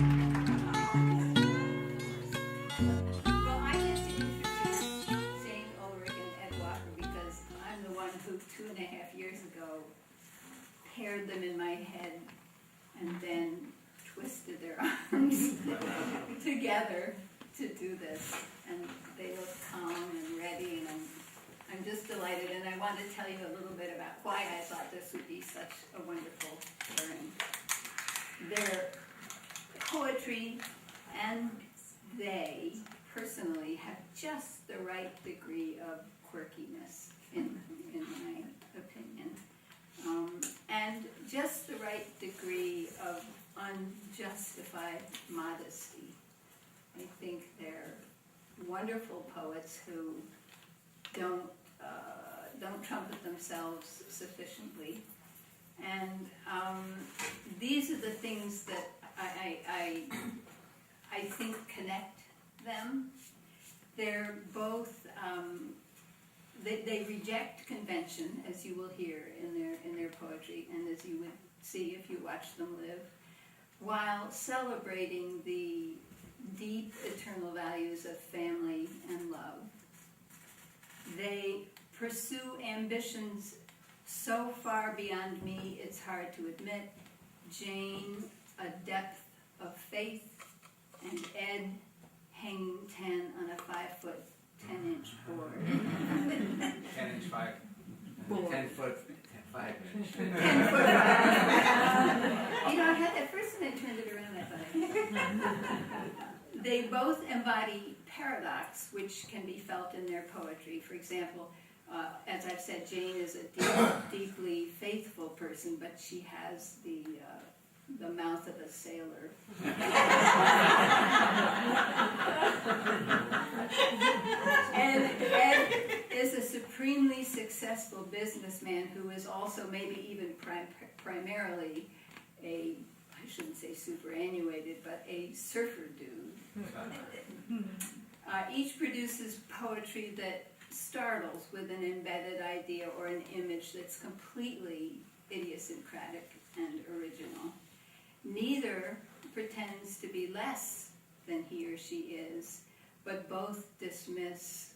Well, I get to introduce Jane, Ulrich, and Ed Walker because I'm the one who 2.5 years ago paired them in my head and then twisted their arms together to do this. And they look calm and ready, and I'm just delighted. And I want to tell you a little bit about why I thought this would be such a wonderful pairing. Their poetry and they personally have just the right degree of quirkiness, in my opinion, and just the right degree of unjustified modesty. I think they're wonderful poets who don't trumpet themselves sufficiently, and these are the things that I think connect them. They're both they reject convention, as you will hear in their poetry, and as you would see if you watch them live, while celebrating the deep eternal values of family and love. They pursue ambitions so far beyond me, it's hard to admit. Jane, a depth of faith, and Ed, hanging 10 on a 5-foot, 10-inch board. 10-inch 5. Board. 10 foot, 5 inch. 10 foot 5. You know, I had that first and I turned it around, I thought. They both embody paradox, which can be felt in their poetry. For example, as I've said, Jane is a deeply faithful person, but she has the mouth of a sailor. And Ed is a supremely successful businessman who is also maybe even primarily a, I shouldn't say superannuated, but a surfer dude. Each produces poetry that startles with an embedded idea or an image that's completely idiosyncratic and original. Neither pretends to be less than he or she is, but both dismiss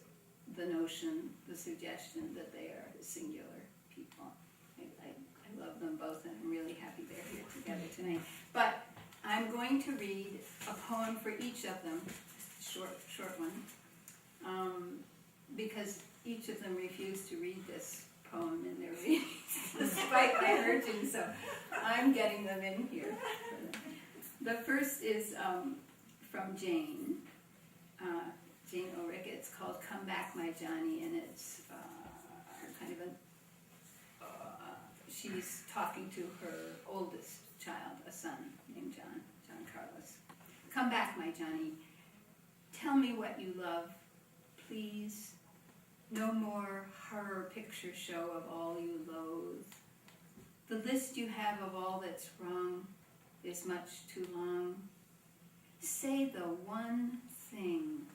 the notion, the suggestion that they are singular people. I love them both, and I'm really happy they're here together tonight. But I'm going to read a poem for each of them, just a short one, because each of them refused to read this poem in their readings, despite my urging, so I'm getting them in here. The first is from Jane, Jane Ulrich. It's called "Come Back, My Johnny," and it's kind of she's talking to her oldest child, a son named John Carlos. Come back, my Johnny. Tell me what you love, please. No more horror picture show of all you loathe. The list you have of all that's wrong is much too long. Say the one thing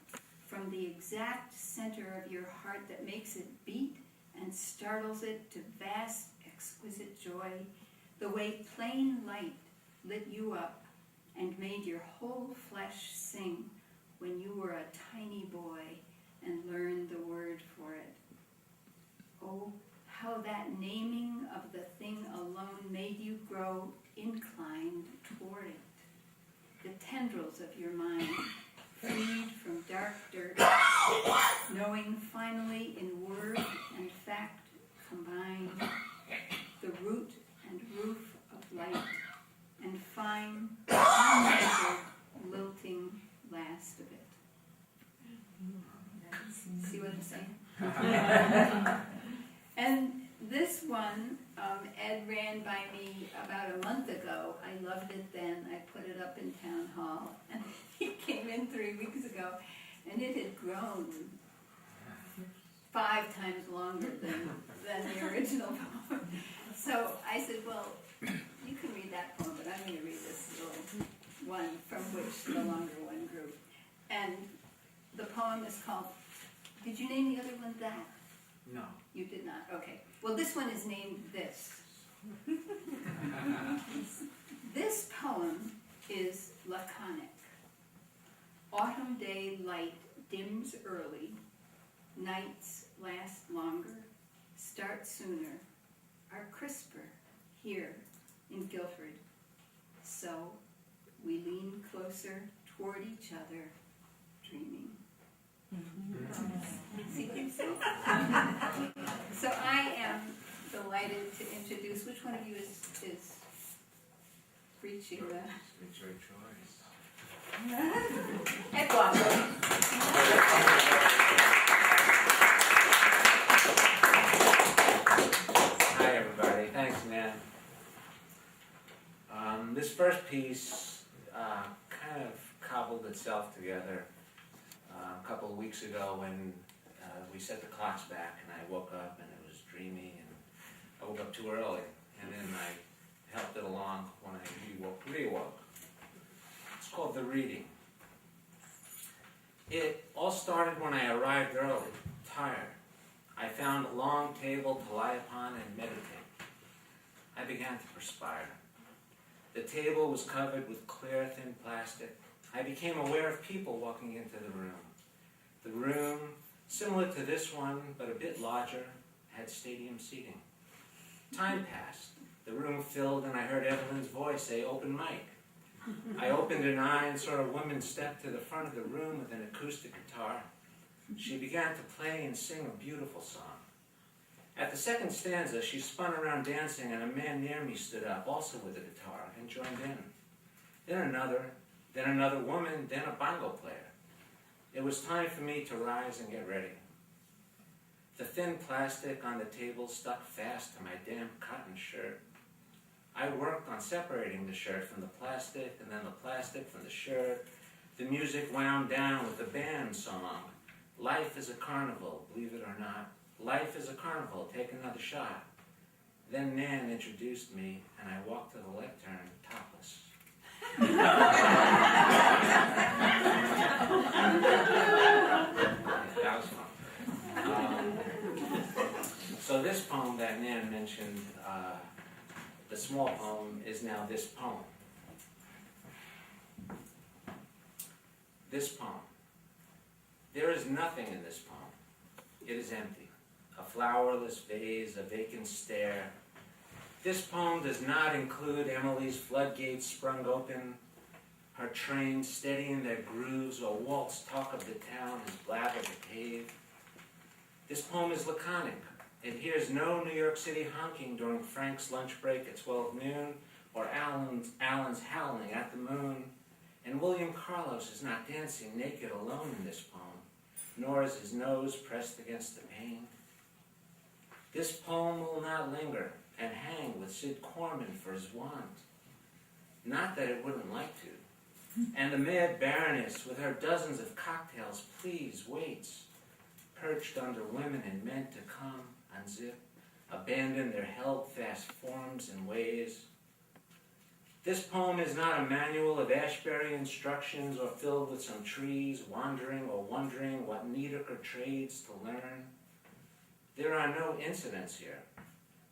from the exact center of your heart that makes it beat and startles it to vast, exquisite joy, the way plain light lit you up and made your whole flesh sing when you were a tiny boy and learned the word for it. Oh, how that naming of the thing alone made you grow inclined toward it. The tendrils of your mind freed from dark dirt, knowing finally in word and fact combined the root and roof of light and fine, unmeasured, lilting last of it. See what I'm saying? And this one, Ed ran by me about a month ago. I loved it then. I put it up in town hall. And he came in 3 weeks ago, and it had grown 5 times longer than the original poem. So I said, well, you can read that poem, but I'm going to read this little one from which the longer one grew. And the poem is called, did you name the other one that? No. You did not? Okay. Well, this one is named this. This poem is laconic. Autumn day light dims early, nights last longer, start sooner, are crisper here in Guilford. So we lean closer toward each other, dreaming. So I am delighted to introduce, which one of you is preaching the? It's your choice. Edward. Hi, everybody. Thanks, man. This first piece kind of cobbled itself together a couple of weeks ago when we set the clocks back and I woke up and it was dreaming and I woke up too early and then I helped it along when I rewoke. It's called The Reading. It all started when I arrived early, tired. I found a long table to lie upon and meditate. I began to perspire. The table was covered with clear, thin plastic. I became aware of people walking into the room. The room, similar to this one, but a bit larger, had stadium seating. Time passed. The room filled and I heard Evelyn's voice say, "Open mic." I opened an eye and saw a woman step to the front of the room with an acoustic guitar. She began to play and sing a beautiful song. At the second stanza, she spun around dancing and a man near me stood up, also with a guitar, and joined in. Then another woman, then a bongo player. It was time for me to rise and get ready. The thin plastic on the table stuck fast to my damp cotton shirt. I worked on separating the shirt from the plastic, and then the plastic from the shirt. The music wound down with the band song, "Life is a carnival, believe it or not. Life is a carnival, take another shot." Then Nan introduced me, and I walked to the lectern topless. That was fun. So this poem that Nan mentioned, the small poem, is now this poem. This poem. There is nothing in this poem. It is empty. A flowerless vase, a vacant stare. This poem does not include Emily's floodgates sprung open, her trains steady in their grooves, or Walt's talk of the town as blabber the cave. This poem is laconic. It hears no New York City honking during Frank's lunch break at 12 noon, or Alan's howling at the moon. And William Carlos is not dancing naked alone in this poem, nor is his nose pressed against the pane. This poem will not linger and hang with Sid Corman for his wand. Not that it wouldn't like to. And the mad Baroness, with her dozens of cocktails, please waits, perched under women and men to come, unzip, abandon their held-fast forms and ways. This poem is not a manual of Ashbury instructions or filled with some trees wandering or wondering what mediocre trades to learn. There are no incidents here.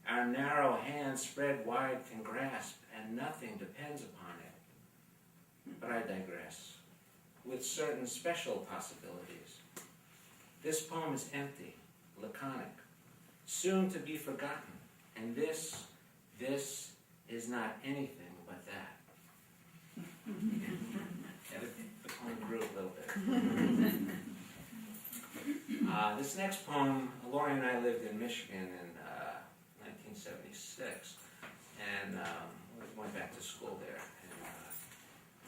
Our narrow hands spread wide can grasp, and nothing depends upon it. But I digress, with certain special possibilities. This poem is empty, laconic, soon to be forgotten, and this is not anything but that. Yeah, the poem grew a little bit. This next poem, Lori and I lived in Michigan in 1976, and we went back to school there.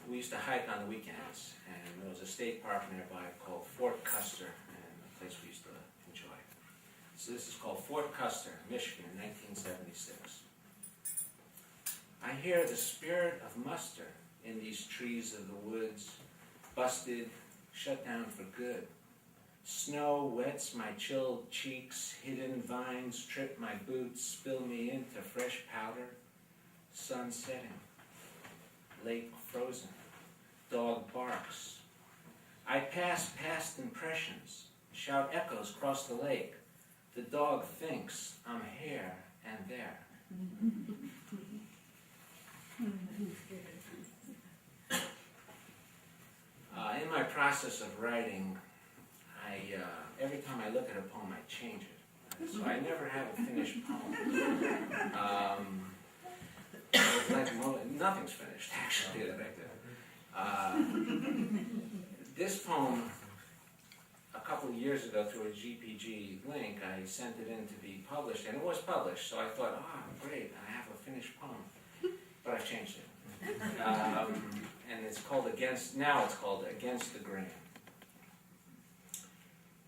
And we used to hike on the weekends, and there was a state park nearby called Fort Custer, and a place we used to enjoy. So this is called Fort Custer, Michigan, 1976. I hear the spirit of muster in these trees of the woods, busted, shut down for good. Snow wets my chilled cheeks, hidden vines trip my boots, spill me into fresh powder. Sun setting, lake frozen, dog barks. I pass past impressions, shout echoes across the lake. The dog thinks I'm here and there. In my process of writing, every time I look at a poem, I change it. So I never have a finished poem. Nothing's finished, actually, that I do. This poem, a couple of years ago, through a GPG link, I sent it in to be published, and it was published, so I thought, great, I have a finished poem. But I've changed it. And it's called now it's called Against the Grain.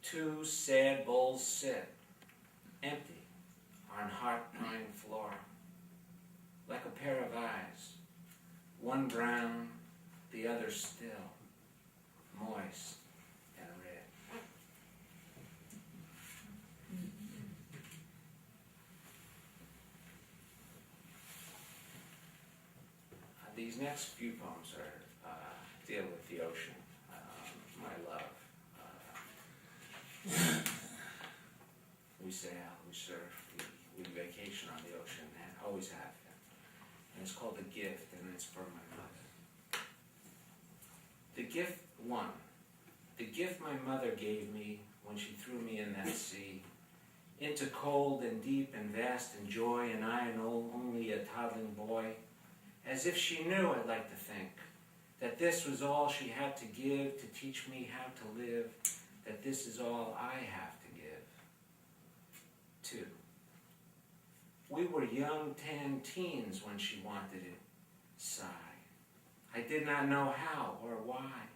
Two sad bowls sit, empty, on heart pine floor, like a pair of eyes, one brown, the other still, moist and red. These next few poems deal with the ocean, my love. We sail, we surf, we vacation on the ocean, and always have been. And it's called The Gift, and it's for my mother. The gift one. The gift my mother gave me when she threw me in that sea, into cold and deep and vast and joy, and I only a toddling boy, as if she knew, I'd like to think, that this was all she had to give to teach me how to live, that this is all I have to give. 2. We were young tan teens when she wanted it. Sigh. I did not know how or why.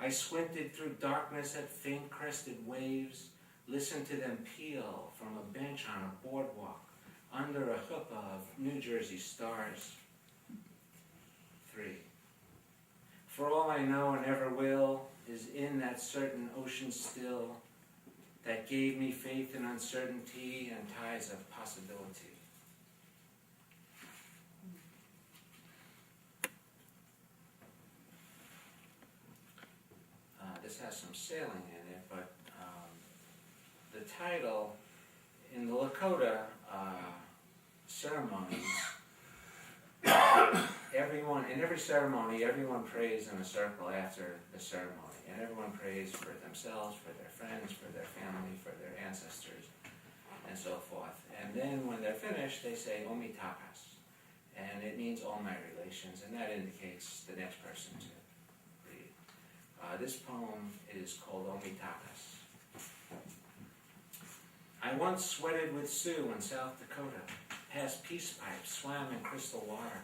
I squinted through darkness at faint crested waves, listened to them peel from a bench on a boardwalk, under a chuppah of New Jersey stars. 3. For all I know and ever will is in that certain ocean still that gave me faith in uncertainty and ties of possibility. This has some sailing in it, but the title, in the Lakota ceremonies, in every ceremony, everyone prays in a circle after the ceremony, and everyone prays for themselves, for their friends, for their family, for their ancestors, and so forth. And then when they're finished, they say Omi Tapas, and it means all my relations, and that indicates the next person to read. This poem is called Omi Tapas. I once sweated with Sioux in South Dakota, past peace pipes, swam in crystal water,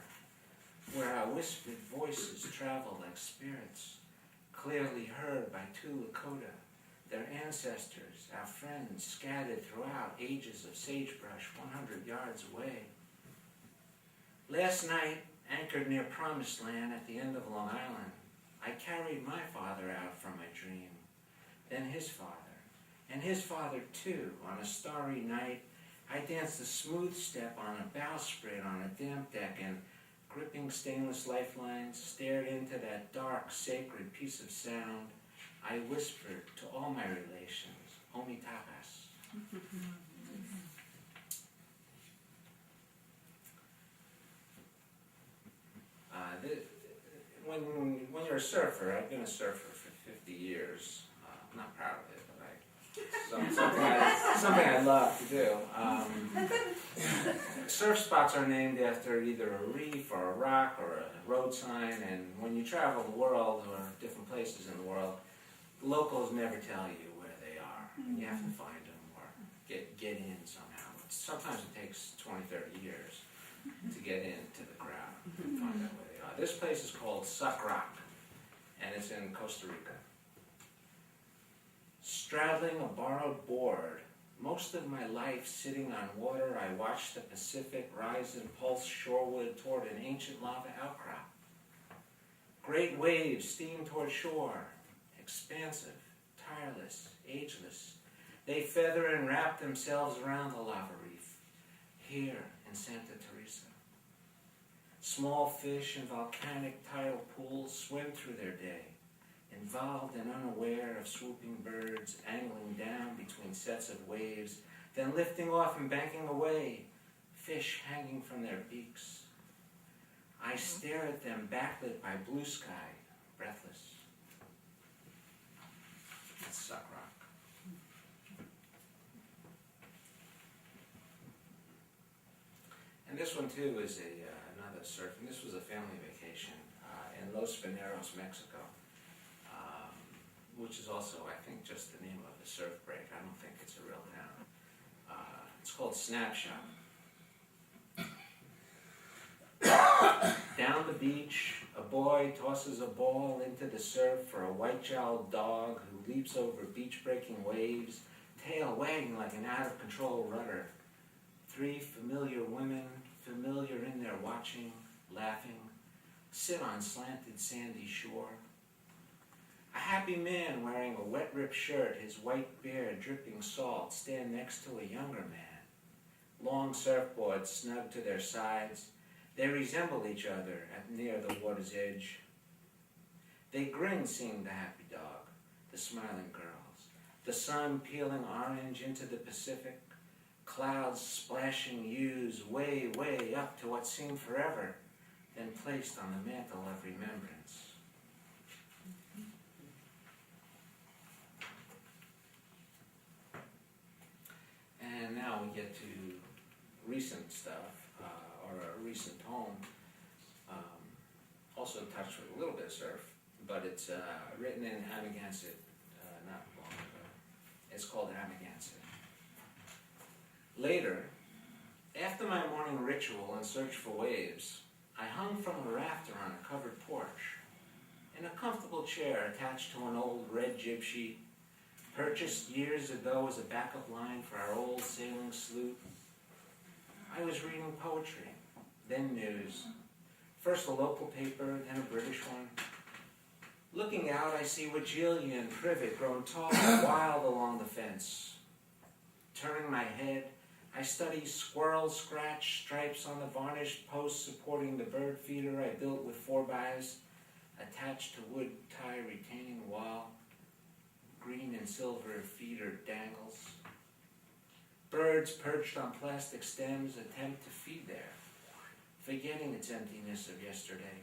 where our whispered voices travel like spirits, clearly heard by 2 Lakota, their ancestors, our friends, scattered throughout ages of sagebrush 100 yards away. Last night, anchored near Promised Land at the end of Long Island, I carried my father out from my dream, then his father, and his father too. On a starry night, I danced a smooth step on a bowsprit on a damp deck, and gripping stainless lifelines, stared into that dark, sacred piece of sound. I whispered to all my relations, Omi Tapas. When you're a surfer, I've been a surfer for 50 years. I'm not proud of it, but something I love to do. Surf spots are named after either a reef or a rock or a road sign, and when you travel the world or different places in the world, locals never tell you where they are, and you have to find them or get in somehow. Sometimes it takes 20, 30 years to get into the crowd and find out where they are. This place is called Suck Rock, and it's in Costa Rica. Straddling a borrowed board, most of my life sitting on water, I watched the Pacific rise and pulse shoreward toward an ancient lava outcrop. Great waves steam toward shore, expansive, tireless, ageless. They feather and wrap themselves around the lava reef, here in Santa Teresa. Small fish in volcanic tidal pools swim through their day, involved and unaware of swooping birds angling down between sets of waves, then lifting off and banking away, fish hanging from their beaks. I stare at them backlit by blue sky, breathless. That's Suck Rock. And this one too is another surfing. This was a family vacation in Los Veneros, Mexico, which is also, I think, just the name of a surf break. I don't think it's a real town. It's called Snapshot. Down the beach, a boy tosses a ball into the surf for a white-jowled dog who leaps over beach-breaking waves, tail wagging like an out-of-control rudder. 3 familiar women, familiar in their watching, laughing, sit on slanted sandy shore. A happy man wearing a wet-ripped shirt, his white beard dripping salt, stand next to a younger man. Long surfboards snug to their sides, they resemble each other near the water's edge. They grin seeing the happy dog, the smiling girls, the sun peeling orange into the Pacific, clouds splashing hues way, way up to what seemed forever, then placed on the mantle of remembrance. And now we get to recent stuff, or a recent poem, also touched with a little bit of surf, but it's written in Amagansett not long ago. It's called Amagansett. Later, after my morning ritual in search for waves, I hung from a rafter on a covered porch, in a comfortable chair attached to an old red jib sheet, purchased years ago as a backup line for our old sailing sloop. I was reading poetry, then news, first a local paper, then a British one. Looking out, I see Wagelia and privet grown tall and wild along the fence. Turning my head, I study squirrel scratch stripes on the varnished post supporting the bird feeder I built with 4x, attached to wood tie retaining wall. Green and silver feeder dangles. Birds perched on plastic stems attempt to feed there, forgetting its emptiness of yesterday.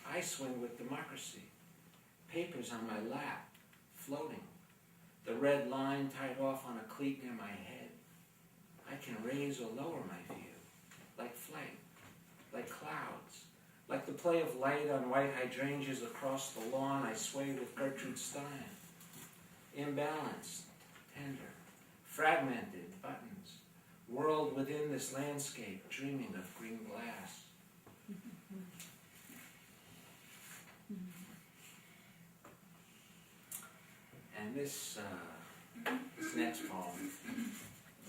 I swing with democracy, papers on my lap, floating, the red line tied off on a cleat near my head. I can raise or lower my view, like flight, like clouds, like the play of light on white hydrangeas across the lawn. I sway with Gertrude Stein. Imbalanced, tender, fragmented buttons, whirled within this landscape, dreaming of green glass. And this next poem,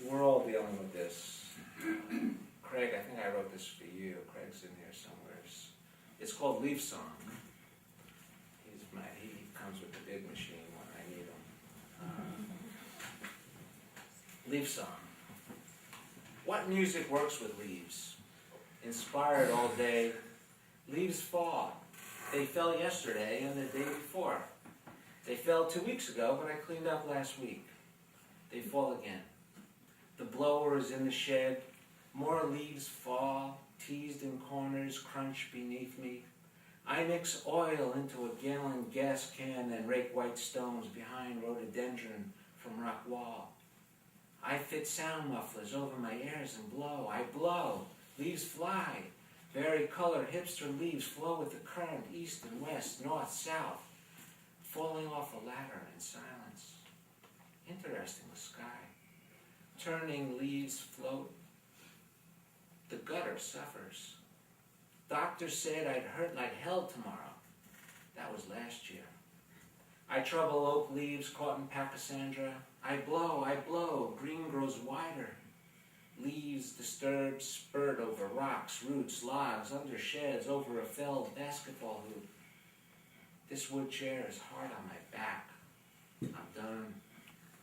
we're all dealing with this. Craig, I think I wrote this for you. Craig's in here somewhere. It's called Leaf Song. He comes with the big machine when I need him. Leaf Song. What music works with leaves? Inspired all day. Leaves fall. They fell yesterday and the day before. They fell 2 weeks ago, but I cleaned up last week. They fall again. The blower is in the shed. More leaves fall, teased in corners, crunch beneath me. I mix oil into a gallon gas can and rake white stones behind rhododendron from rock wall. I fit sound mufflers over my ears and blow. I blow. Leaves fly. Vari-colored hipster leaves flow with the current east and west, north, south, falling off a ladder in silence. Interesting, the sky. Turning leaves float. The gutter suffers. Doctor said I'd hurt like hell tomorrow. That was last year. I trouble oak leaves caught in Pachysandra. I blow, green grows wider. Leaves disturbed, spurt over rocks, roots, logs, under sheds, over a felled basketball hoop. This wood chair is hard on my back. I'm done.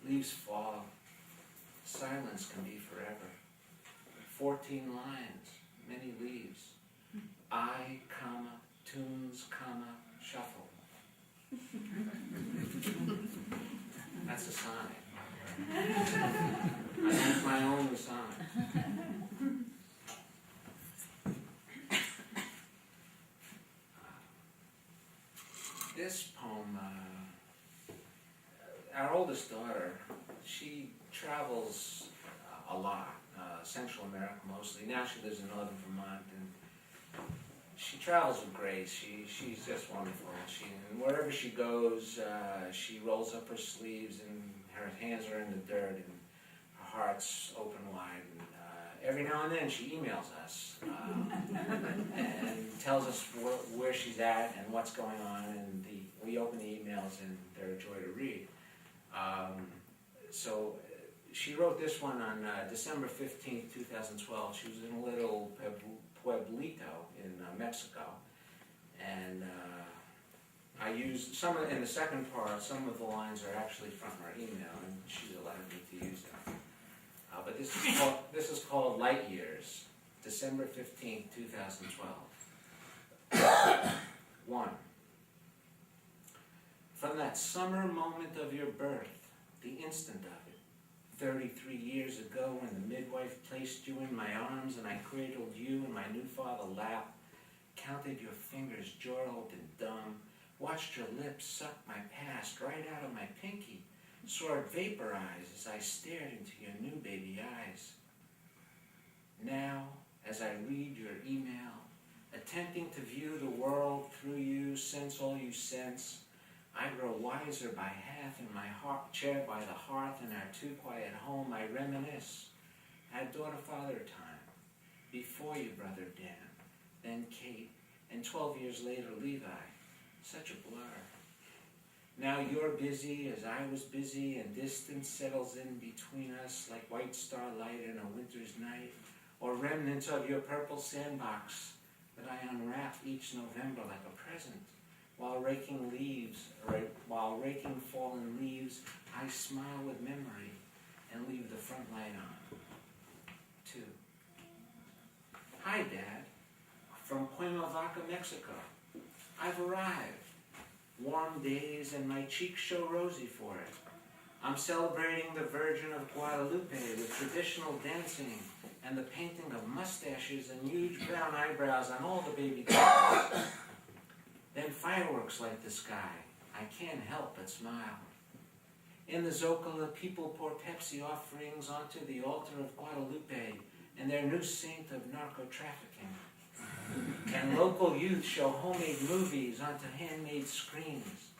Leaves fall. Silence can be forever. 14 lines, many leaves. I, comma, tunes, comma, shuffle. That's a sonnet. That's my only sonnet. This poem, oldest daughter, she travels a lot, Central America mostly. Now she lives in northern Vermont, and she travels with grace. She's just wonderful. And wherever she goes, she rolls up her sleeves, and her hands are in the dirt, and her heart's open wide. And every now and then she emails us and tells us where she's at and what's going on, and we open the emails, and they're a joy to read. So she wrote this one on December 15th, 2012. She was in a little pueblito in Mexico, and I used some of, in the second part, some of the lines are actually from her email, and she's allowed me to use them. But this is called Light Years, December 15th, 2012. 1. From that summer moment of your birth, the instant of it, 33 years ago when the midwife placed you in my arms and I cradled you in my new father lap, counted your fingers jawed and dumb, watched your lips suck my past right out of my pinky, saw it vaporize as I stared into your new baby eyes. Now, as I read your email, attempting to view the world through you, sense all you sense, I grow wiser by half in my chair by the hearth in our too-quiet home. I reminisce. Had daughter-father time. Before you, brother Dan, then Kate, and 12 years later, Levi. Such a blur. Now you're busy as I was busy, and distance settles in between us like white starlight in a winter's night, or remnants of your purple sandbox that I unwrap each November like a present. While raking fallen leaves, I smile with memory and leave the front light on. 2. Hi, Dad. From Cuernavaca, Mexico. I've arrived. Warm days and my cheeks show rosy for it. I'm celebrating the Virgin of Guadalupe with traditional dancing and the painting of mustaches and huge brown eyebrows on all the baby dolls. Then fireworks light the sky. I can't help but smile. In the Zocalo, people pour Pepsi offerings onto the altar of Guadalupe and their new saint of narco-trafficking. And local youth show homemade movies onto handmade screens.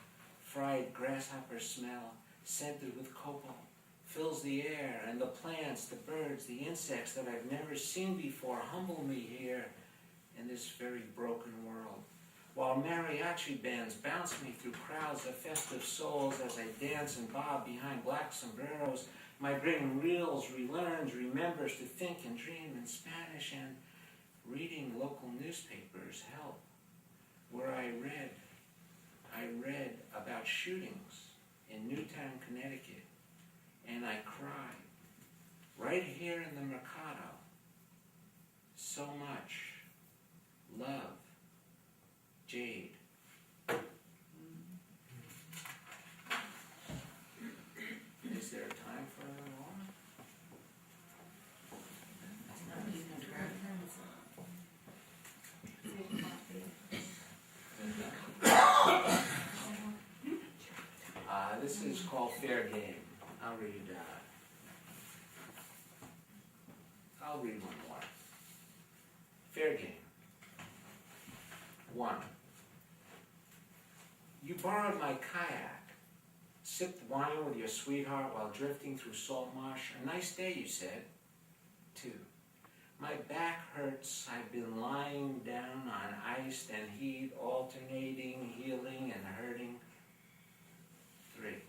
Fried grasshopper smell, scented with copal, fills the air, and the plants, the birds, the insects that I've never seen before humble me here in this very broken world. While mariachi bands bounce me through crowds of festive souls as I dance and bob behind black sombreros, my brain reels, relearns, remembers to think and dream in Spanish, and reading local newspapers help. Where I read about shootings in Newtown, Connecticut, and I cried. Right here in the Mercado. So much love. Jade. Is there time for another one? This is called Fair Game. I'll read one more. Fair Game. 1. You borrowed my kayak, sipped wine with your sweetheart while drifting through salt marsh. A nice day, you said. 2. My back hurts. I've been lying down on ice and heat, alternating, healing and hurting. 3.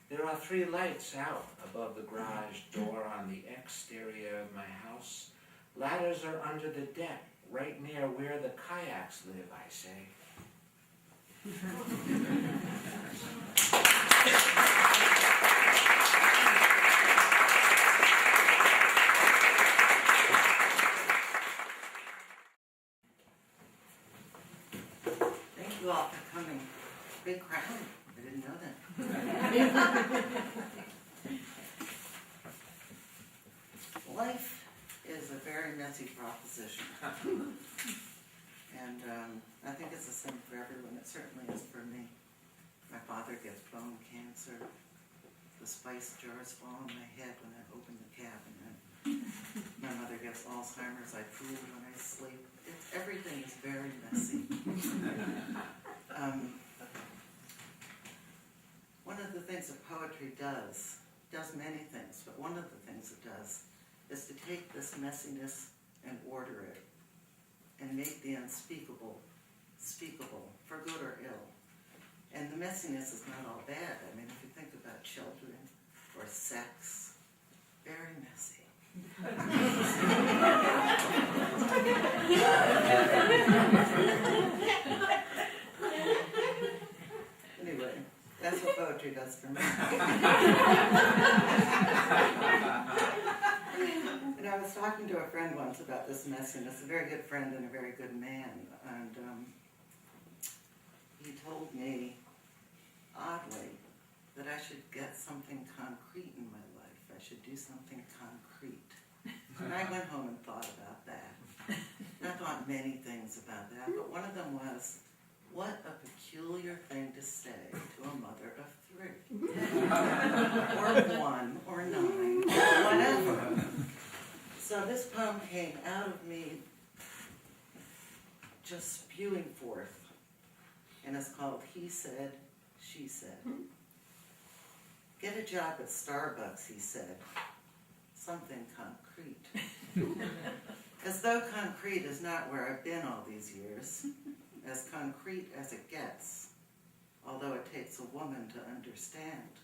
There are 3 lights out above the garage door on the exterior of my house. Ladders are under the deck, right near where the kayaks live, I say. Thank you all for coming. Big crowd. I didn't know that. Life is a very messy proposition. And I think it's the same for everyone. It certainly is for me. My father gets bone cancer. the spice jars fall on my head when I open the cabinet. My mother gets Alzheimer's, I drool when I sleep. Everything is very messy. One of the things that poetry does many things, but one of the things it does is to take this messiness and order it and make the unspeakable speakable, for good or ill. And the messiness is not all bad. I mean, if you think about children or sex, very messy. Anyway, that's what poetry does for me. And I was talking to a friend once about this messiness, a very good friend and a very good man, and he told me, oddly, that I should get something concrete in my life. I should do something concrete. And I went home and thought about that. And I thought many things about that, but one of them was, what a peculiar thing to say to a mother of 3. Or 1, or 9, or whatever. So this poem came out of me just spewing forth, and it's called He Said, She Said. Get a job at Starbucks, he said. Something concrete. As though concrete is not where I've been all these years, as concrete as it gets, although it takes a woman to understand,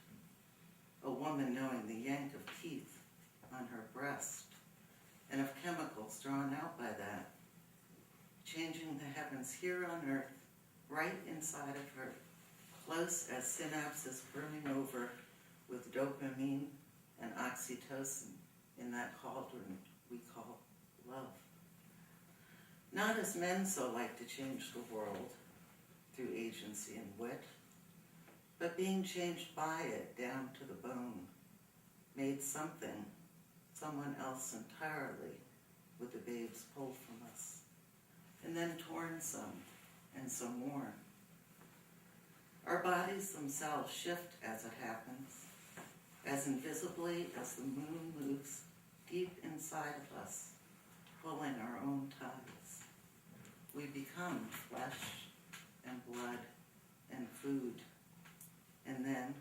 a woman knowing the yank of teeth on her breast, and of chemicals drawn out by that, changing the heavens here on earth, right inside of her, close as synapses brimming over with dopamine and oxytocin in that cauldron we call love. Not as men so like to change the world through agency and wit, but being changed by it down to the bone, made something, someone else entirely, with the babes pulled from us, and then torn some, and some more. Our bodies themselves shift as it happens, as invisibly as the moon moves deep inside of us, pulling our own ties. We become flesh and blood and food, and then,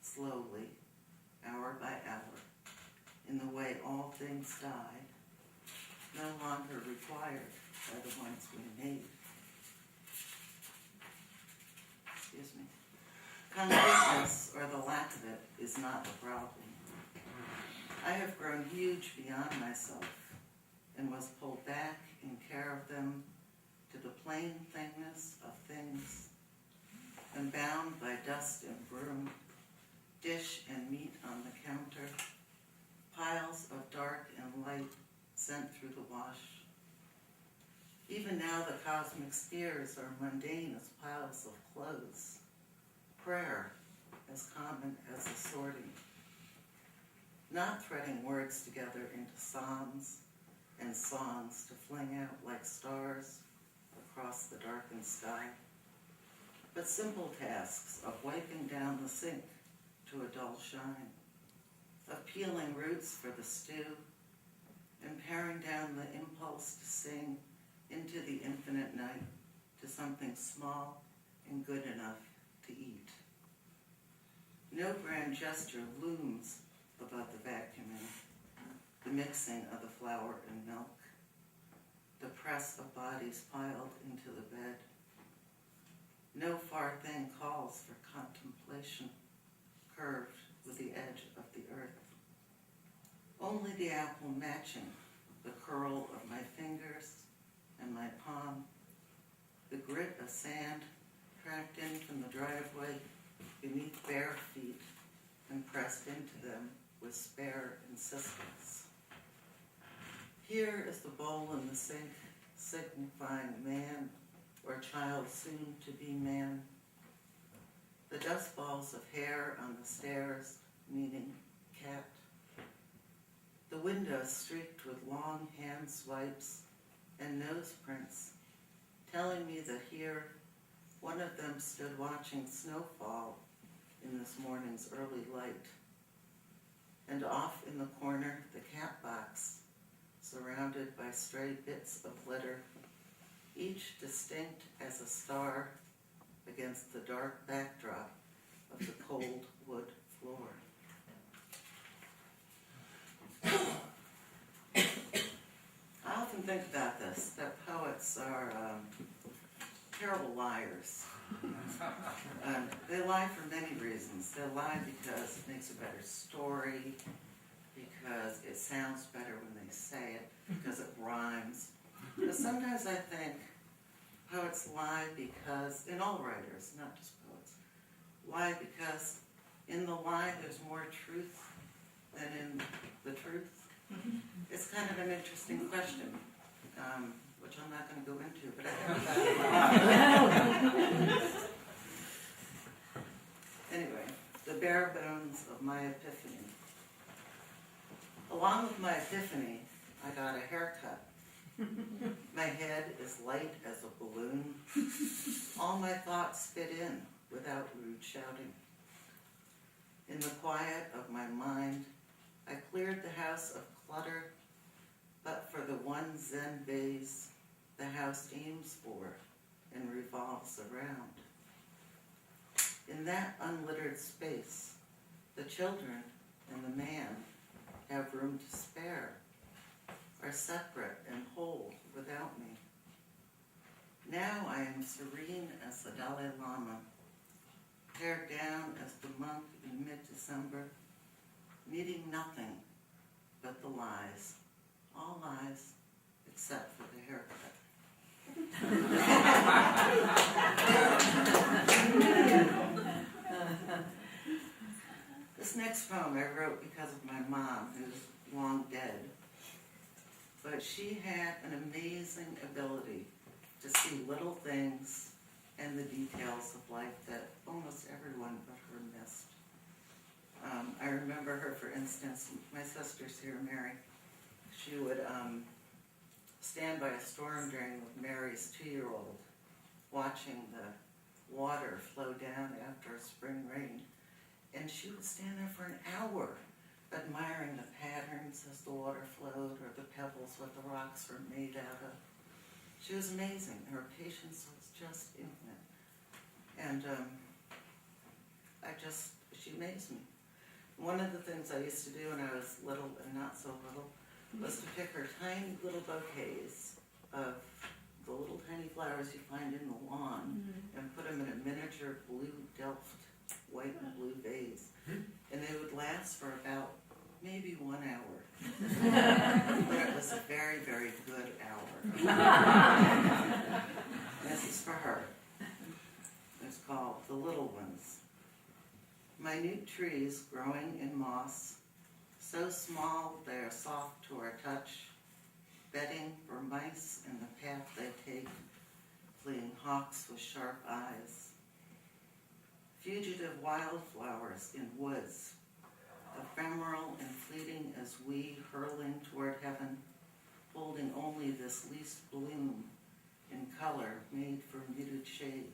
slowly, hour by hour, in the way all things died, no longer required by the ones we made. Excuse me. Concreteness, or the lack of it, is not the problem. I have grown huge beyond myself and was pulled back in care of them to the plain thingness of things, and bound by dust and broom, dish and meat on the counter, piles of dark and light sent through the wash. Even now the cosmic spheres are mundane as piles of clothes, prayer as common as the sorting, not threading words together into psalms and songs to fling out like stars across the darkened sky, but simple tasks of wiping down the sink to a dull shine, of peeling roots for the stew, and paring down the impulse to sing into the infinite night to something small and good enough to eat. No grand gesture looms above the vacuuming, the mixing of the flour and milk, the press of bodies piled into the bed. No far thing calls for contemplation, curved with the edge of the earth. Only the apple matching the curl of my fingers and my palm, the grit of sand tracked in from the driveway beneath bare feet and pressed into them with spare insistence. Here is the bowl in the sink, signifying man or child soon to be man. The dust balls of hair on the stairs, meaning cat. The windows streaked with long hand swipes and nose prints, telling me that here one of them stood watching snowfall in this morning's early light. And off in the corner, the cat box, surrounded by stray bits of litter, each distinct as a star against the dark backdrop of the cold wood floor. I often think about this, that poets are terrible liars. They lie for many reasons. They lie because it makes a better story, because it sounds better when they say it, because it rhymes. But sometimes I think poets lie because, and all writers, not just poets, lie because in the lie there's more truth than in the truth. It's kind of an interesting question, which I'm not going to go into, but I think anyway, the bare bones of my epiphany. Along with my epiphany, I got a haircut. My head is light as a balloon. All my thoughts fit in without rude shouting. In the quiet of my mind, I cleared the house of clutter, but for the one Zen vase the house aims for and revolves around. In that unlittered space, the children and the man have room to spare, are separate and whole without me. Now I am serene as the Dalai Lama, pared down as the monk in mid-December, needing nothing but the lies, all lies except for the haircut. This next poem I wrote because of my mom, who's long dead. But she had an amazing ability to see little things and the details of life that almost everyone but her missed. I remember her, for instance, my sister's here, Mary. She would stand by a storm drain with Mary's 2-year-old, watching the water flow down after a spring rain. And she would stand there for an hour, admiring the patterns as the water flowed, or the pebbles, what the rocks were made out of. She was amazing. Her patience was just infinite. And she amazed me. One of the things I used to do when I was little and not so little was to pick her tiny little bouquets of the little tiny flowers you find in the lawn and put them in a miniature blue Delft white and blue vase. And they would last for about maybe 1 hour. But it was a very, very good hour. This is for her. It's called The Little Ones. Minute trees growing in moss, so small they are soft to our touch, bedding for mice in the path they take, fleeing hawks with sharp eyes. Fugitive wildflowers in woods, ephemeral and fleeting as we hurling toward heaven, holding only this least bloom in color made for muted shade.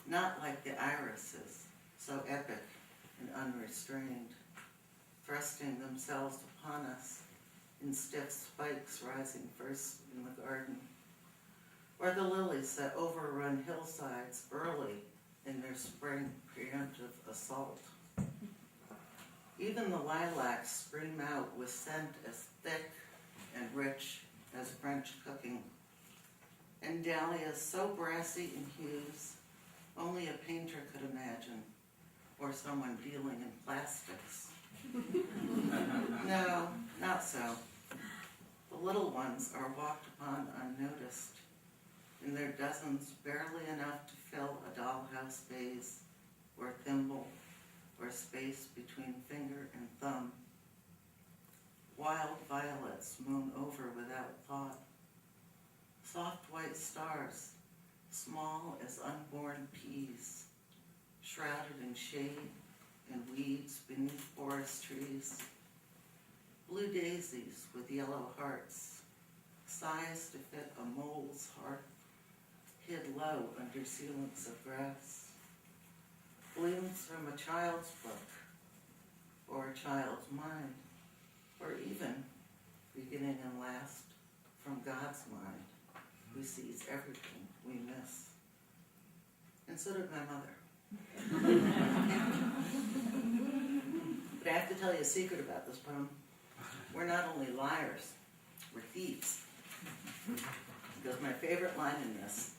Not like the irises, so epic and unrestrained, thrusting themselves upon us in stiff spikes rising first in the garden, or the lilies that overrun hillsides early in their spring preemptive assault. Even the lilacs scream out with scent as thick and rich as French cooking, and dahlias so brassy in hues only a painter could imagine, or someone dealing in plastics. No, not so. The little ones are walked upon unnoticed, in their dozens barely enough to fill a dollhouse vase, or thimble, or space between finger and thumb. Wild violets moon over without thought. Soft white stars, small as unborn peas, shrouded in shade and weeds beneath forest trees. Blue daisies with yellow hearts, size to fit a mole's heart, hid low under ceilings of grass. blooms from a child's book, or a child's mind, or even, beginning and last, from God's mind, who sees everything we miss. And so did my mother. But I have to tell you a secret about this poem. We're not only liars, we're thieves. Because my favorite line in this,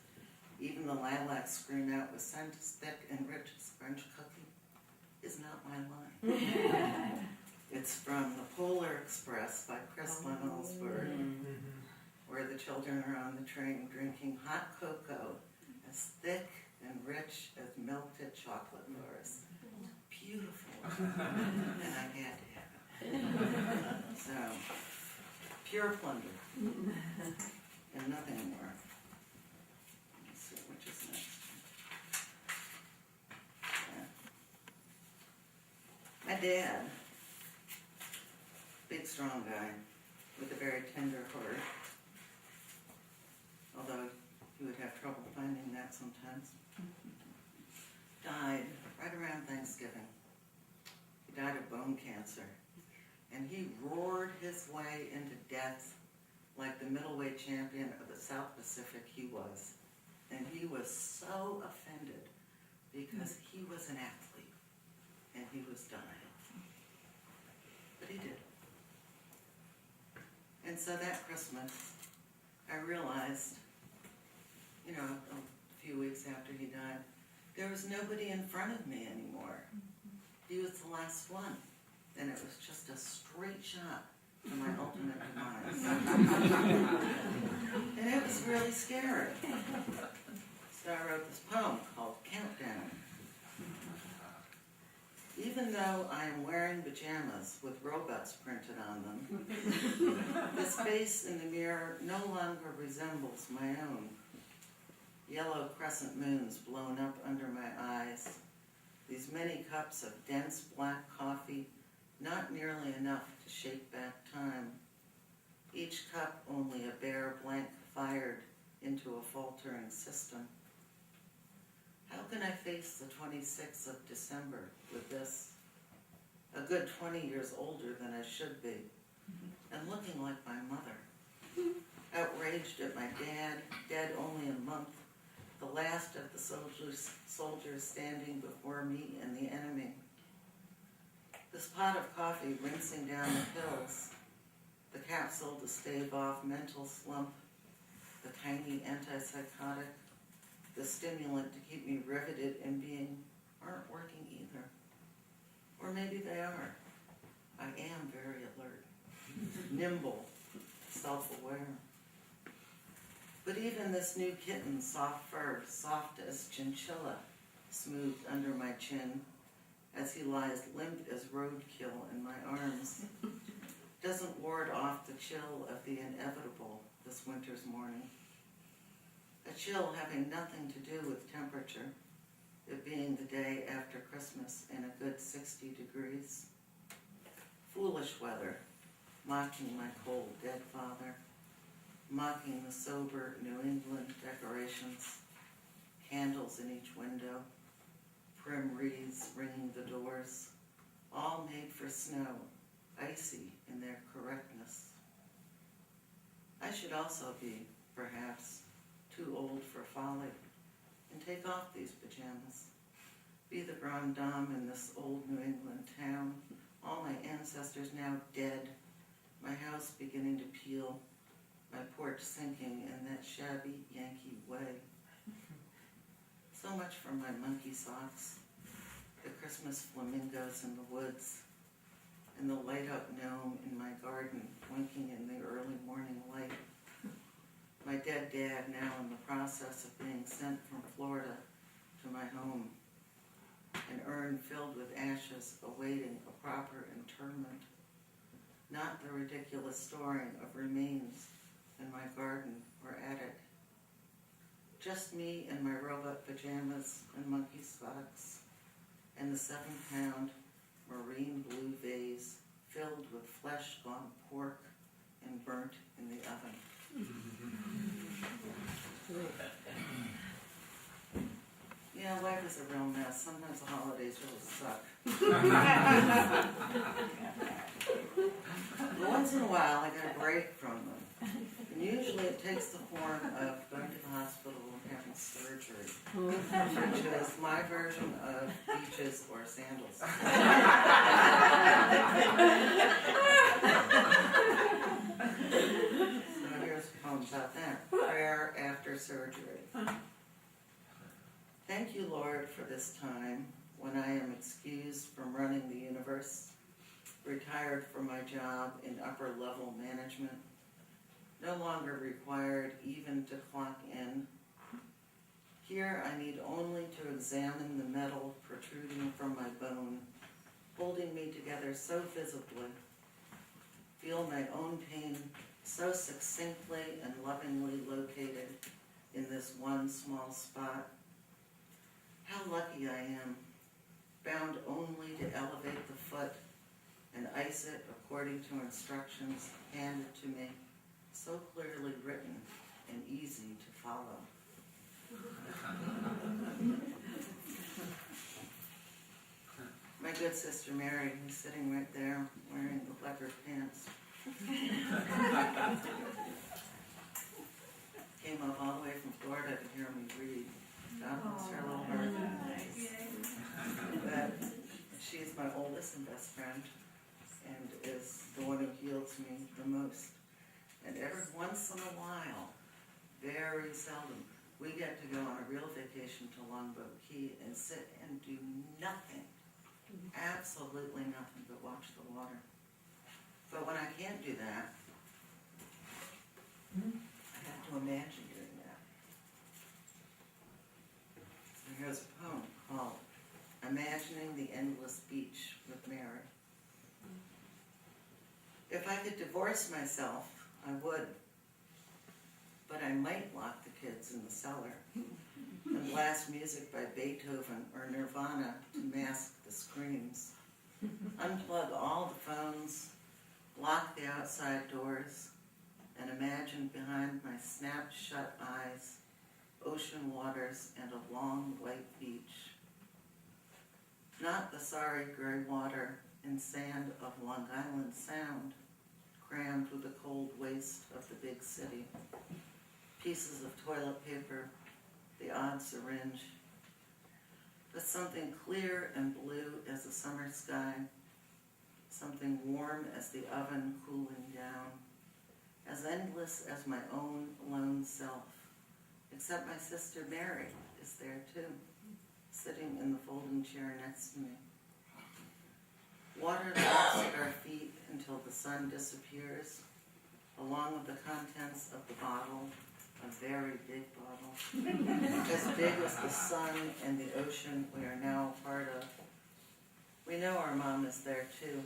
even the lilacs scream out with scent as thick and rich as French cookie, is not my line. It's from The Polar Express by Chris Leonelsberg, where the children are on the train drinking hot cocoa as thick and rich as melted chocolate bars. Beautiful. And I had to have it. So, pure plunder. And nothing more. Let's see, which is next? Yeah. My dad, big strong guy, with a very tender heart, although he would have trouble finding that sometimes, died right around Thanksgiving. He died of bone cancer, and he roared his way into death like the middleweight champion of the South Pacific he was. And he was so offended because he was an athlete and he was dying. But he did. And so that Christmas, I realized, a few weeks after he died, there was nobody in front of me anymore. He was the last one. And it was just a straight shot to my ultimate demise. And it was really scary. So I wrote this poem called Countdown. Even though I am wearing pajamas with robots printed on them, this face in the mirror no longer resembles my own. Yellow crescent moons blown up under my eyes. These many cups of dense black coffee, not nearly enough to shake back time. Each cup only a bare blank fired into a faltering system. How can I face the 26th of December with this? A good 20 years older than I should be, and looking like my mother. Outraged at my dad, dead only a month, the last of the soldiers standing before me and the enemy. This pot of coffee rinsing down the pills, the capsule to stave off mental slump, the tiny antipsychotic, the stimulant to keep me riveted in being, aren't working either. Or maybe they are. I am very alert, nimble, self-aware. But even this new kitten, soft fur, soft as chinchilla, smoothed under my chin, as he lies limp as roadkill in my arms, doesn't ward off the chill of the inevitable this winter's morning. A chill having nothing to do with temperature, it being the day after Christmas and a good 60 degrees. Foolish weather, mocking my cold dead father, mocking the sober New England decorations, candles in each window, prim wreaths ringing the doors, all made for snow, icy in their correctness. I should also be, perhaps, too old for folly, and take off these pajamas. Be the grande dame in this old New England town, all my ancestors now dead, my house beginning to peel, my porch sinking in that shabby Yankee way. So much for my monkey socks, the Christmas flamingos in the woods, and the light-up gnome in my garden winking in the early morning light. My dead dad now in the process of being sent from Florida to my home, an urn filled with ashes awaiting a proper interment, not the ridiculous storing of remains in my garden or attic. Just me in my robot pajamas and monkey socks, and the 7-pound marine blue vase filled with flesh-gone pork and burnt in the oven. Yeah, life is a real mess. Sometimes the holidays really suck. But once in a while, I get a break from them. And usually it takes the form of going to the hospital and having surgery, which is my version of beaches or sandals. So here's a poem about that. Prayer after surgery. Thank you, Lord, for this time when I am excused from running the universe, retired from my job in upper-level management, no longer required even to clock in. Here I need only to examine the metal protruding from my bone, holding me together so visibly, feel my own pain so succinctly and lovingly located in this one small spot. How lucky I am, bound only to elevate the foot and ice it according to instructions handed to me, so clearly written and easy to follow. My good sister Mary, who's sitting right there wearing the leopard pants, came up all the way from Florida to hear me read. God bless her little heart. But she's my oldest and best friend, and is the one who heals me the most. And every once in a while, very seldom, we get to go on a real vacation to Longboat Key and sit and do nothing, absolutely nothing but watch the water. But when I can't do that, I have to imagine doing that. So here's a poem called Imagining the Endless Beach with Mary. If I could divorce myself, I would. But I might lock the kids in the cellar and blast music by Beethoven or Nirvana to mask the screams. Unplug all the phones, lock the outside doors, and imagine behind my snapped-shut eyes ocean waters and a long white beach. Not the sorry gray water and sand of Long Island Sound, crammed with the cold waste of the big city. Pieces of toilet paper, the odd syringe, but something clear and blue as the summer sky, something warm as the oven cooling down, as endless as my own lone self, except my sister Mary is there too, sitting in the folding chair next to me. Water laps at our feet until the sun disappears, along with the contents of the bottle, a very big bottle, as big as the sun and the ocean we are now a part of. We know our mom is there too,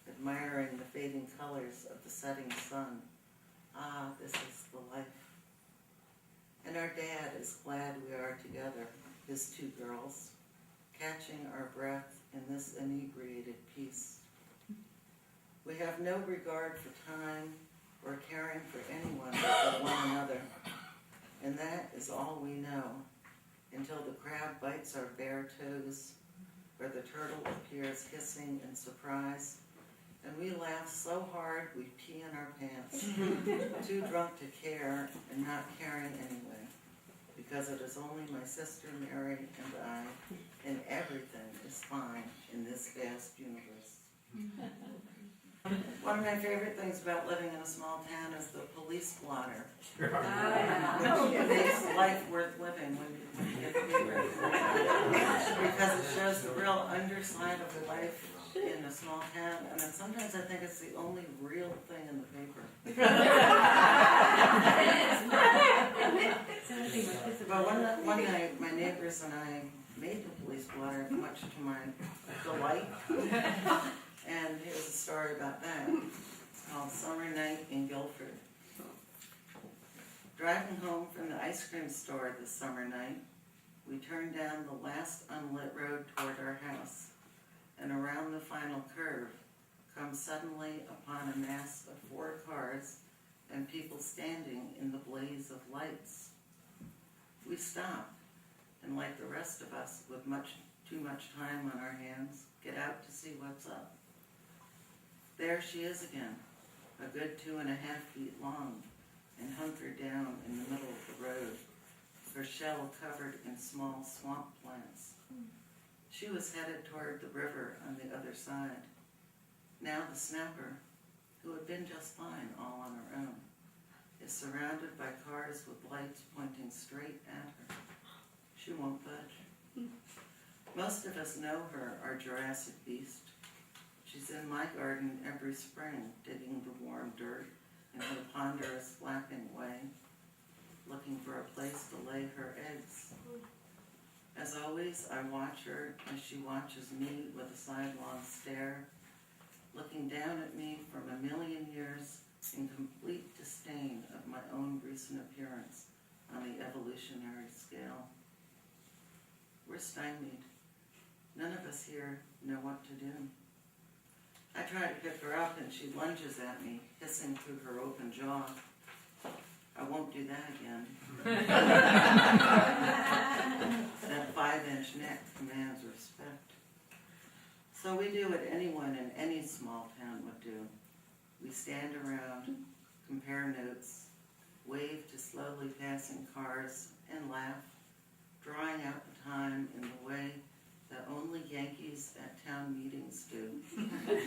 admiring the fading colors of the setting sun. Ah, this is the life. And our dad is glad we are together, his two girls, catching our breath in this inebriated peace. We have no regard for time or caring for anyone but one another, and that is all we know, until the crab bites our bare toes, or the turtle appears hissing in surprise, and we laugh so hard we pee in our pants, too drunk to care and not caring anyway, because it is only my sister Mary and I, and everything is fine in this vast universe. One of my favorite things about living in a small town is the police blotter. It makes life worth living when you get the paper. Because it shows the real underside of life in a small town, and then sometimes I think it's the only real thing in the paper. But one night, my neighbors and I made the police blotter, much to my delight. And here's a story about that. It's called Summer Night in Guilford. Driving home from the ice cream store this summer night, we turned down the last unlit road toward our house, and around the final curve, come suddenly upon a mass of 4 cars and people standing in the blaze of lights. We stopped, and like the rest of us, with too much time on our hands, get out to see what's up. There she is again, a good 2.5 feet long, and hunkered down in the middle of the road, her shell covered in small swamp plants. She was headed toward the river on the other side. Now the snapper, who had been just fine all on her own, is surrounded by cars with lights pointing straight at her. She won't budge. Most of us know her, our Jurassic beast. She's in my garden every spring, digging the warm dirt in her ponderous, flapping way, looking for a place to lay her eggs. As always, I watch her as she watches me with a sidelong stare, looking down at me from a million years in complete disdain of my own recent appearance on the evolutionary scale. We're stymied. None of us here know what to do. I try to pick her up and she lunges at me, hissing through her open jaw. I won't do that again. That 5-inch neck commands respect. So we do what anyone in any small town would do. We stand around, compare notes, wave to slowly passing cars, and laugh, drawing out the time in the way that only Yankees at town meetings do,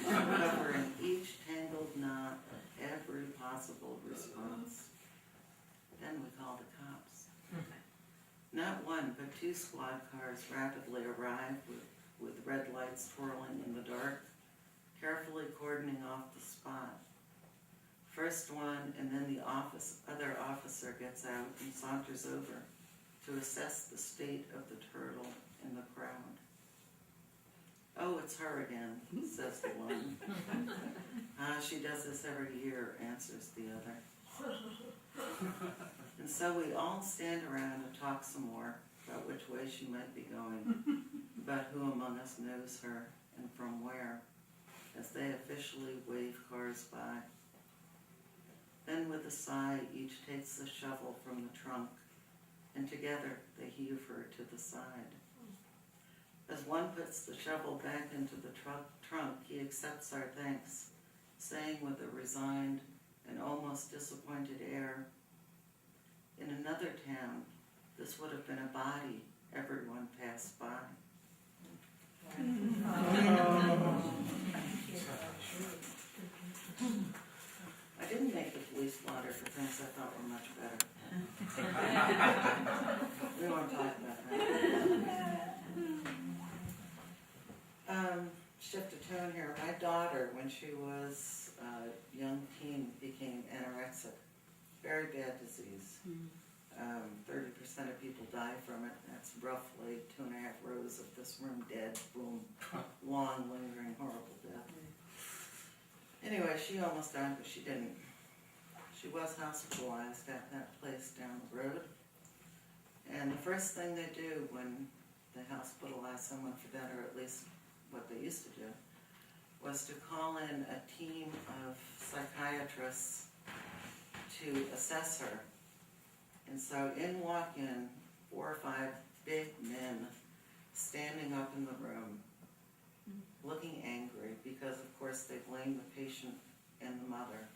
covering each tangled knot of every possible response. Then we call the cops. Not one, but 2 squad cars rapidly arrive with red lights twirling in the dark, carefully cordoning off the spot. First one, and then the other officer gets out and saunters over to assess the state of the turtle in the crowd. Oh, it's her again, says the one. She does this every year, answers the other. And so we all stand around and talk some more about which way she might be going, about who among us knows her and from where, as they officially wave cars by. Then with a sigh, each takes the shovel from the trunk, and together they heave her to the side. As one puts the shovel back into the trunk, he accepts our thanks, saying with a resigned and almost disappointed air, "In another town, this would have been a body everyone passed by." I didn't make the police louder for things I thought were much better. We won't talk about that. Shift a tone here. My daughter, when she was a young teen, became anorexic. Very bad disease. 30% of people die from it. That's roughly 2.5 rows of this room dead. Boom. Long, lingering, horrible death. Anyway, she almost died, but she didn't. She was hospitalized at that place down the road. And the first thing they do when they hospitalize someone for that, or at least what they used to do, was to call in a team of psychiatrists to assess her. And so in walk in 4 or 5 big men standing up in the room, looking angry because, of course, they blamed the patient and the mother,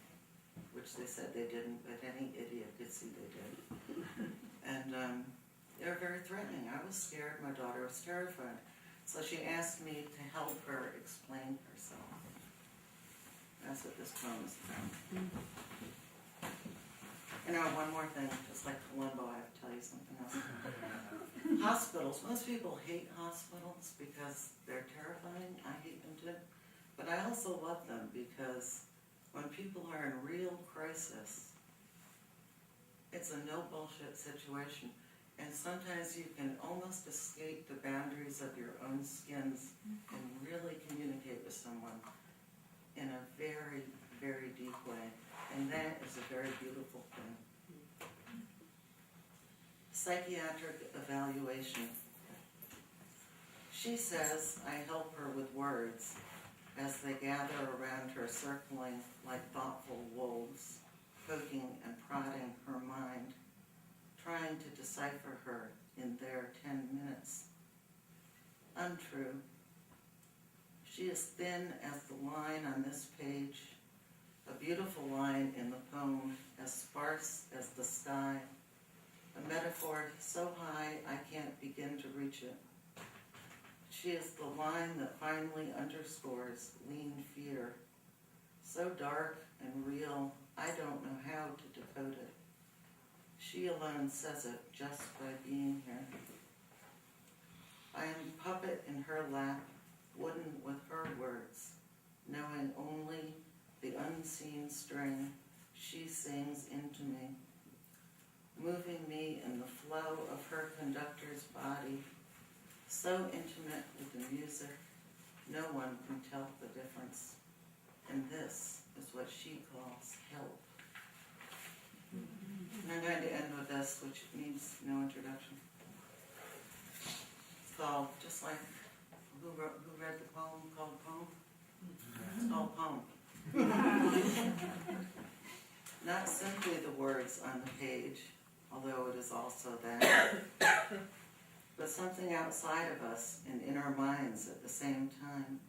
which they said they didn't, but any idiot could see they did. And they were very threatening. I was scared. My daughter was terrified. So she asked me to help her explain herself. That's what this poem is about. You know, one more thing, just like Columbo, I have to tell you something else. Hospitals. Most people hate hospitals because they're terrifying. I hate them too. But I also love them because when people are in real crisis, it's a no bullshit situation. And sometimes you can almost escape the boundaries of your own skins and really communicate with someone in a very, very deep way. And that is a very beautiful thing. Psychiatric evaluation. She says I help her with words as they gather around her, circling like thoughtful wolves, poking and prodding her mind, trying to decipher her in their 10 minutes. Untrue. She is thin as the line on this page, a beautiful line in the poem, as sparse as the sky, a metaphor so high I can't begin to reach it. She is the line that finally underscores lean fear, so dark and real I don't know how to decode it. She alone says it just by being here. I am puppet in her lap, wooden with her words, knowing only the unseen string she sings into me, moving me in the flow of her conductor's body, so intimate with the music, no one can tell the difference. And this is what she calls help. And I'm going to end with this, which needs no introduction. It's called, just like, who read the poem called Poem? It's called Poem. Not simply the words on the page, although it is also that, but something outside of us and in our minds at the same time.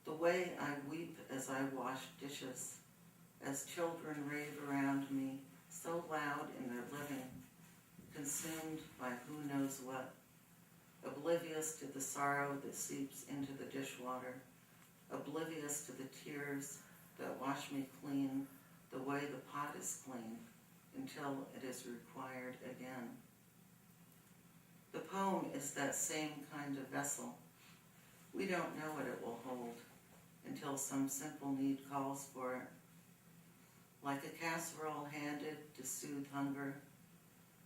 The way I weep as I wash dishes, as children rave around me, so loud in their living, consumed by who knows what, oblivious to the sorrow that seeps into the dishwater, oblivious to the tears that wash me clean the way the pot is clean until it is required again. The poem is that same kind of vessel. We don't know what it will hold until some simple need calls for it. Like a casserole handed to soothe hunger,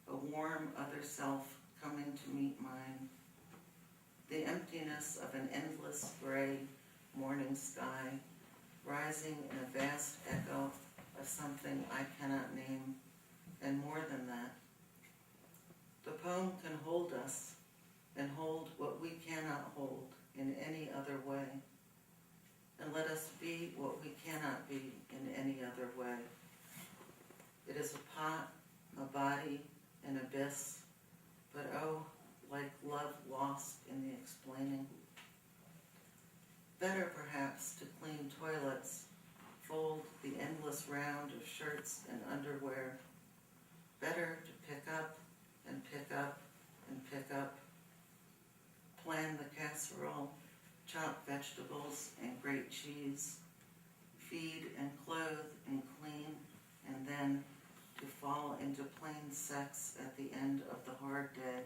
a warm other self coming to meet mine. The emptiness of an endless gray morning sky, rising in a vast echo of something I cannot name, and more than that. The poem can hold us and hold what we cannot hold in any other way, and let us be what we cannot be in any other way. It is a pot, a body, an abyss, but oh, like love lost in the explaining. Better perhaps to clean toilets, fold the endless round of shirts and underwear. Better to pick up and pick up and pick up. Plan the casserole, chop vegetables and grate cheese. Feed and clothe and clean, and then to fall into plain sex at the end of the hard day.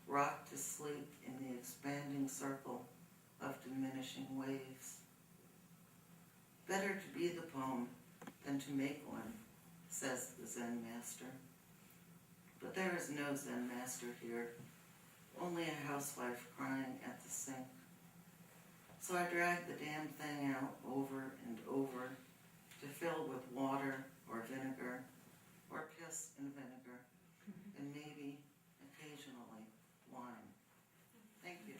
Rock to sleep in the expanding circle of diminishing waves. Better to be the poem than to make one, says the Zen master. But there is no Zen master here, only a housewife crying at the sink. So I drag the damn thing out over and over to fill with water or vinegar, or piss and vinegar, and maybe, occasionally, wine. Thank you.